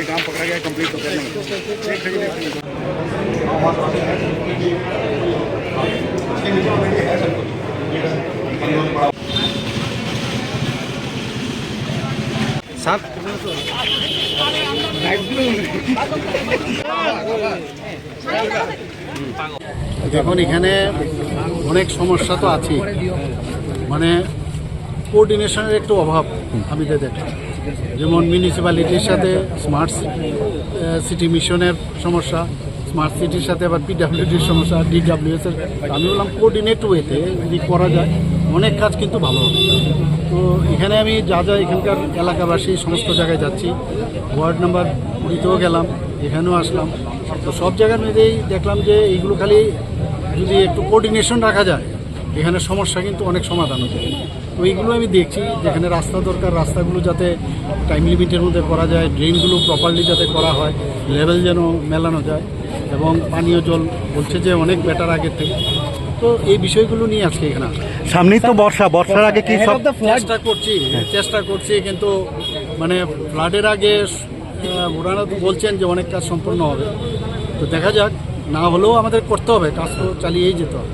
काम पकड़ा गया कंप्लीट हो দেখুন এখানে অনেক সমস্যা তো আছে, মানে কোঅর্ডিনেশনের একটু অভাব আমি তো দেখলাম। যেমন মিউনিসিপ্যালিটির সাথে স্মার্ট সিটি মিশনের সমস্যা, স্মার্ট সিটির সাথে আবার পিডাব্লিউডির সমস্যা, DWS এর। আমি বললাম কোঅর্ডিনেট ওয়েতে যদি করা যায় অনেক কাজ কিন্তু ভালো হবে। তো এখানে আমি যা যা এখানকার এলাকাবাসী সমস্ত জায়গায় যাচ্ছি, ওয়ার্ড নাম্বার 20তেও গেলাম, এখানেও আসলাম, তো সব জায়গার মধ্যেই দেখলাম যে এইগুলো খালি যদি একটু কোঅর্ডিনেশন রাখা যায় এখানে সমস্যা কিন্তু অনেক সমাধান হবে। তো এইগুলো আমি দেখছি, যেখানে রাস্তা দরকার রাস্তাগুলো যাতে টাইম লিমিটের মধ্যে করা যায়, ড্রেনগুলো প্রপারলি যাতে করা হয়, লেভেল যেন মেলানো যায়, এবং পানীয় জল বলছে যে অনেক বেটার আগের থেকে। তো এই বিষয়গুলো নিয়ে আজকে এখানে সামনেই তো বর্ষার আগে কি সব চেষ্টা করছি কিন্তু মানে ফ্লাডের আগে ওনারা তো বলছেন যে অনেক কাজ সম্পূর্ণ হবে, তো দেখা যাক, না হলেও আমাদের করতে হবে, কাজ তো চালিয়েই যেতে হবে।